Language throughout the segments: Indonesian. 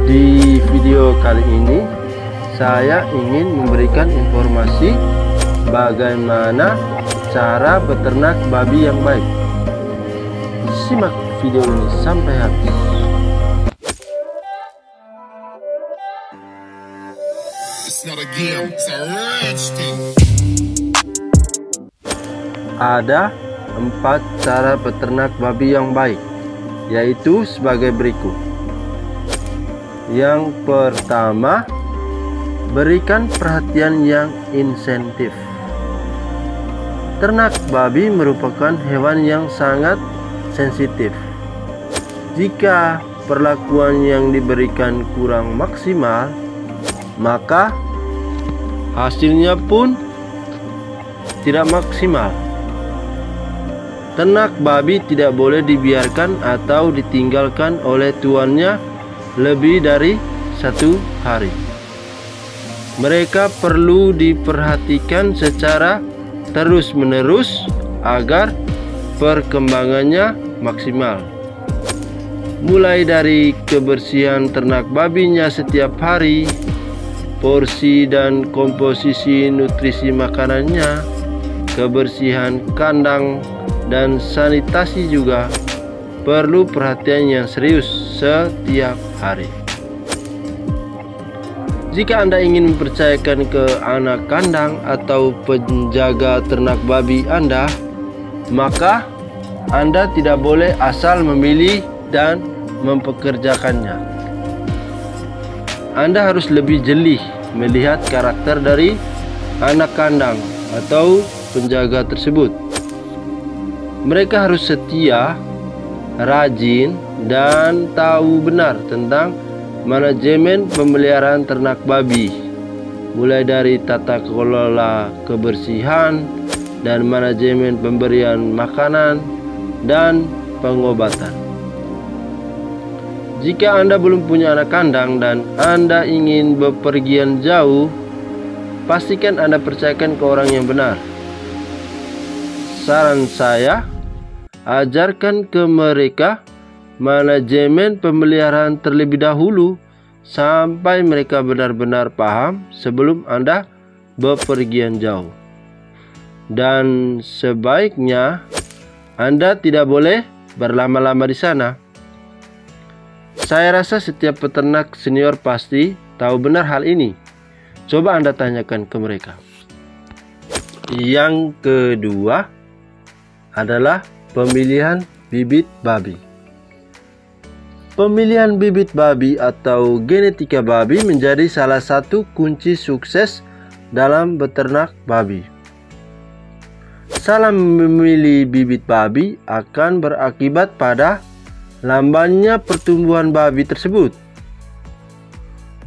Di video kali ini saya ingin memberikan informasi bagaimana cara beternak babi yang baik. Simak video ini sampai habis. Ada 4 cara beternak babi yang baik, yaitu sebagai berikut. Yang pertama, berikan perhatian yang insentif. Ternak babi merupakan hewan yang sangat sensitif. Jika perlakuan yang diberikan kurang maksimal, maka hasilnya pun tidak maksimal. Ternak babi tidak boleh dibiarkan atau ditinggalkan oleh tuannya lebih dari 1 hari. Mereka perlu diperhatikan secara terus-menerus agar perkembangannya maksimal. Mulai dari kebersihan ternak babinya setiap hari, porsi dan komposisi nutrisi makanannya, kebersihan kandang, dan sanitasi juga perlu perhatian yang serius setiap hari. Jika Anda ingin mempercayakan ke anak kandang atau penjaga ternak babi Anda, maka Anda tidak boleh asal memilih dan mempekerjakannya. Anda harus lebih jeli melihat karakter dari anak kandang atau penjaga tersebut. Mereka harus setia, rajin, dan tahu benar tentang manajemen pemeliharaan ternak babi, mulai dari tata kelola kebersihan dan manajemen pemberian makanan dan pengobatan. Jika Anda belum punya anak kandang dan Anda ingin bepergian jauh, pastikan Anda percayakan ke orang yang benar. Saran saya, ajarkan ke mereka manajemen pemeliharaan terlebih dahulu sampai mereka benar-benar paham sebelum Anda bepergian jauh. Dan sebaiknya Anda tidak boleh berlama-lama di sana. Saya rasa setiap peternak senior pasti tahu benar hal ini. Coba Anda tanyakan ke mereka. Yang kedua adalah pemilihan bibit babi. Pemilihan bibit babi atau genetika babi menjadi salah satu kunci sukses dalam beternak babi. Salah memilih bibit babi akan berakibat pada lambannya pertumbuhan babi tersebut.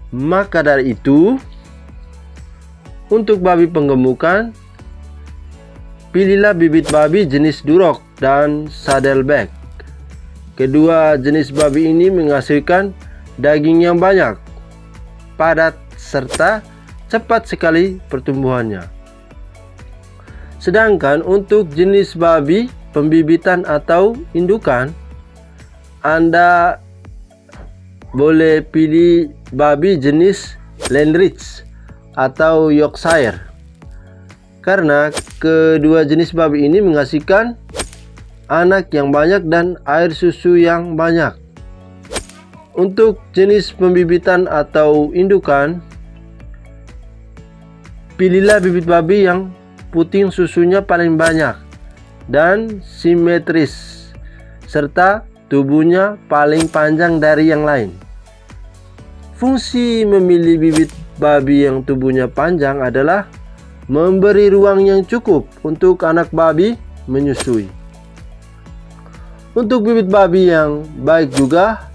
Maka dari itu, untuk babi penggemukan, pilihlah bibit babi jenis Duroc dan Saddleback. Kedua jenis babi ini menghasilkan daging yang banyak, padat, serta cepat sekali pertumbuhannya. Sedangkan untuk jenis babi pembibitan atau indukan, Anda boleh pilih babi jenis Landrace atau Yorkshire, karena kedua jenis babi ini menghasilkan anak yang banyak dan air susu yang banyak. Untuk jenis pembibitan atau indukan, pilihlah bibit babi yang puting susunya paling banyak dan simetris, serta tubuhnya paling panjang dari yang lain. Fungsi memilih bibit babi yang tubuhnya panjang adalah memberi ruang yang cukup untuk anak babi menyusui. Untuk bibit babi yang baik juga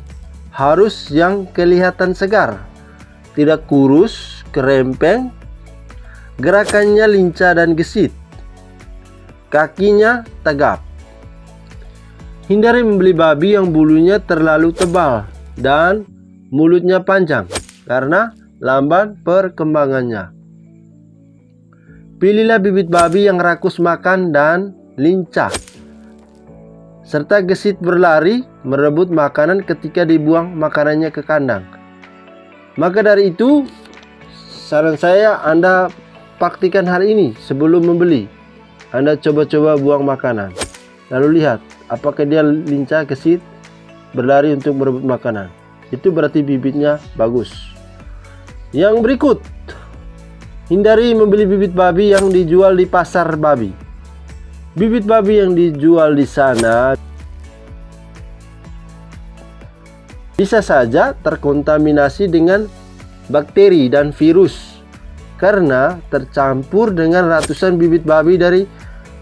harus yang kelihatan segar, tidak kurus, kerempeng, gerakannya lincah dan gesit, kakinya tegap. Hindari membeli babi yang bulunya terlalu tebal dan mulutnya panjang karena lamban perkembangannya. Pilihlah bibit babi yang rakus makan dan lincah, serta gesit berlari merebut makanan ketika dibuang makanannya ke kandang. Maka dari itu, saran saya Anda praktikan hal ini sebelum membeli. Anda coba-coba buang makanan, lalu lihat apakah dia lincah, gesit, berlari untuk merebut makanan. Itu berarti bibitnya bagus. Yang berikut, hindari membeli bibit babi yang dijual di pasar babi. Bibit babi yang dijual di sana bisa saja terkontaminasi dengan bakteri dan virus karena tercampur dengan ratusan bibit babi dari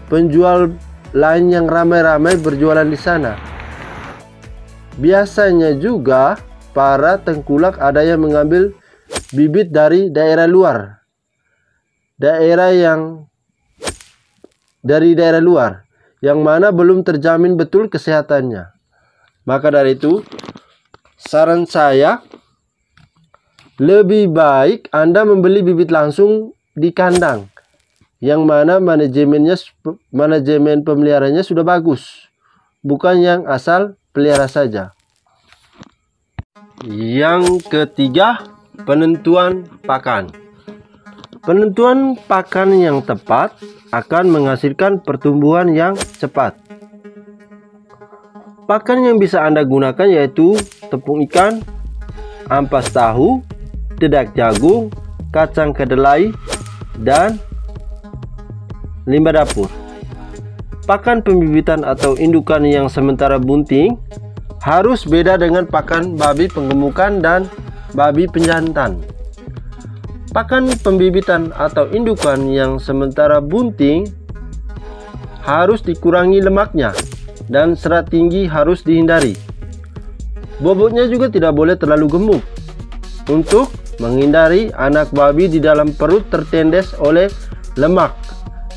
penjual lain yang ramai-ramai berjualan di sana. Biasanya juga para tengkulak ada yang mengambil bibit dari daerah luar, dari daerah luar yang mana belum terjamin betul kesehatannya. Maka dari itu, saran saya, lebih baik Anda membeli bibit langsung di kandang yang mana manajemen pemeliharanya sudah bagus, bukan yang asal pelihara saja. Yang ketiga, penentuan pakan. Penentuan pakan yang tepat akan menghasilkan pertumbuhan yang cepat. Pakan yang bisa Anda gunakan yaitu tepung ikan, ampas tahu, dedak jagung, kacang kedelai, dan limbah dapur. Pakan pembibitan atau indukan yang sementara bunting harus beda dengan pakan babi penggemukan dan babi penjantan. Pakan pembibitan atau indukan yang sementara bunting harus dikurangi lemaknya dan serat tinggi harus dihindari. Bobotnya juga tidak boleh terlalu gemuk untuk menghindari anak babi di dalam perut tertendes oleh lemak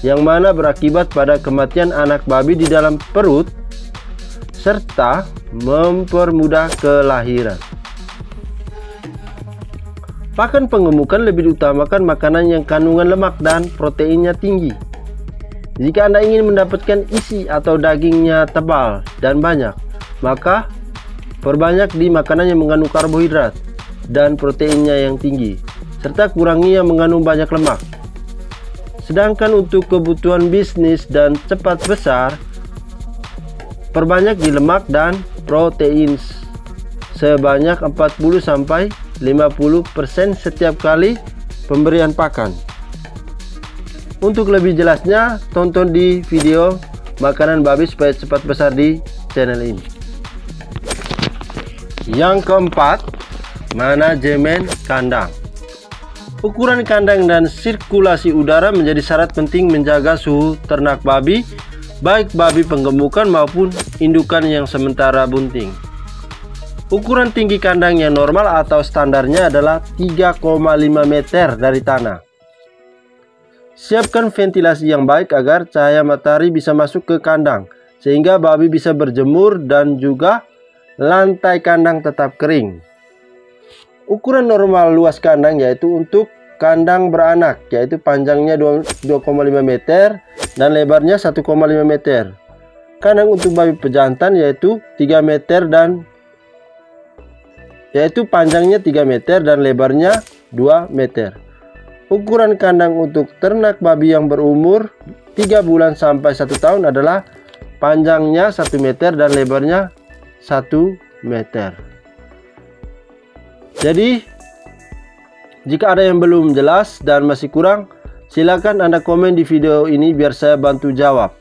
yang mana berakibat pada kematian anak babi di dalam perut serta mempermudah kelahiran. Pakan penggemukan lebih diutamakan makanan yang kandungan lemak dan proteinnya tinggi. Jika Anda ingin mendapatkan isi atau dagingnya tebal dan banyak, maka perbanyak di makanan yang mengandung karbohidrat dan proteinnya yang tinggi, serta kurangi yang mengandung banyak lemak. Sedangkan untuk kebutuhan bisnis dan cepat besar, perbanyak di lemak dan protein sebanyak 40-50% setiap kali pemberian pakan. Untuk lebih jelasnya, tonton di video makanan babi supaya cepat besar di channel ini. Yang keempat, manajemen kandang. Ukuran kandang dan sirkulasi udara menjadi syarat penting menjaga suhu ternak babi, baik babi penggemukan maupun indukan yang sementara bunting. Ukuran tinggi kandang yang normal atau standarnya adalah 3,5 meter dari tanah. Siapkan ventilasi yang baik agar cahaya matahari bisa masuk ke kandang, sehingga babi bisa berjemur dan juga lantai kandang tetap kering. Ukuran normal luas kandang yaitu untuk kandang beranak, yaitu panjangnya 2,5 meter dan lebarnya 1,5 meter. Kandang untuk babi pejantan yaitu 3 meter dan panjangnya 3 meter dan lebarnya 2 meter. Ukuran kandang untuk ternak babi yang berumur 3 bulan sampai 1 tahun adalah panjangnya 1 meter dan lebarnya 1 meter. Jadi, jika ada yang belum jelas dan masih kurang, silakan Anda komen di video ini biar saya bantu jawab.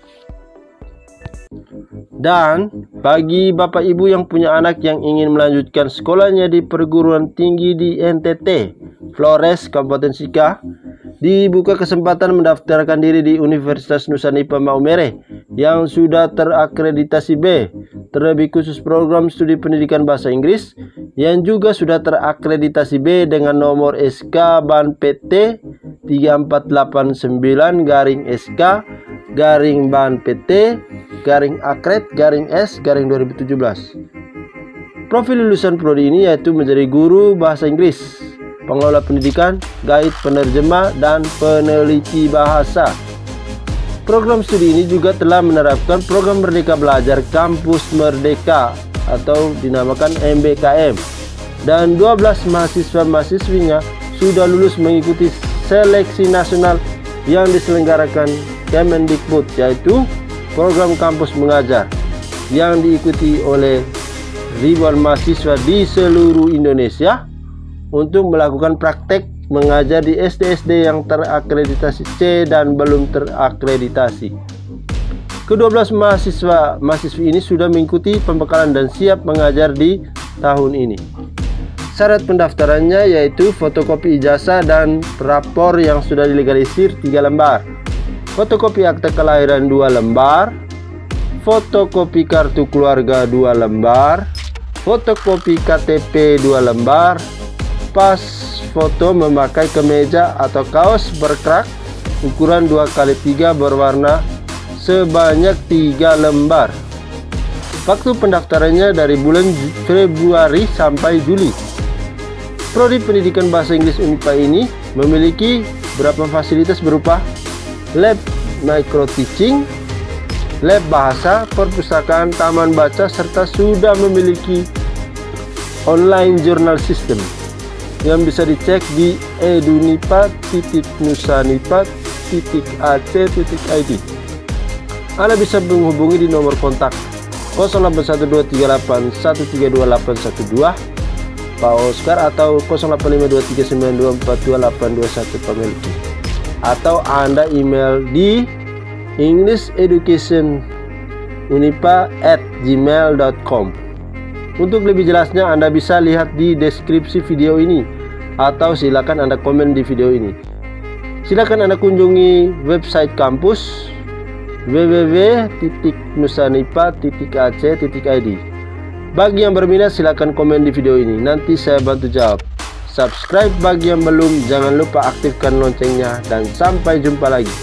Dan bagi Bapak Ibu yang punya anak yang ingin melanjutkan sekolahnya di perguruan tinggi di NTT, Flores, Kabupaten Sika, dibuka kesempatan mendaftarkan diri di Universitas Nusa Nipah Maumere yang sudah terakreditasi B, terlebih khusus program studi pendidikan bahasa Inggris yang juga sudah terakreditasi B dengan nomor SK Ban PT 3489-SK Ban PT /Akred/S/2017. Profil lulusan prodi ini yaitu menjadi guru bahasa Inggris, pengelola pendidikan, guide, penerjemah, dan peneliti bahasa. Program studi ini juga telah menerapkan program Merdeka Belajar Kampus Merdeka atau dinamakan MBKM dan 12 mahasiswa-mahasiswinya sudah lulus mengikuti seleksi nasional yang diselenggarakan Kemendikbud, yaitu program kampus mengajar yang diikuti oleh ribuan mahasiswa di seluruh Indonesia untuk melakukan praktek mengajar di SD-SD yang terakreditasi C dan belum terakreditasi. Ke-12 mahasiswa-mahasiswi ini sudah mengikuti pembekalan dan siap mengajar di tahun ini. Syarat pendaftarannya yaitu fotokopi ijazah dan rapor yang sudah dilegalisir 3 lembar, fotokopi akte kelahiran 2 lembar, fotokopi kartu keluarga 2 lembar, fotokopi KTP 2 lembar, pas foto memakai kemeja atau kaos berkrak ukuran 2x3 berwarna sebanyak 3 lembar. Waktu pendaftarannya dari bulan Februari sampai Juli. Prodi Pendidikan Bahasa Inggris Unipa ini memiliki beberapa fasilitas berupa lab micro teaching, lab bahasa, perpustakaan, taman baca, serta sudah memiliki online journal system yang bisa dicek di edunipa.nusanipa.ac.id. Anda bisa menghubungi di nomor kontak 081238132812 Pak Oscar atau 085239242821 Pak Melki, atau Anda email di englisheducationunipa@gmail.com. Untuk lebih jelasnya Anda bisa lihat di deskripsi video ini atau silakan Anda komen di video ini. Silakan Anda kunjungi website kampus www.nusanipa.ac.id. Bagi yang berminat silakan komen di video ini, nanti saya bantu jawab. Subscribe bagi yang belum, jangan lupa aktifkan loncengnya, dan sampai jumpa lagi.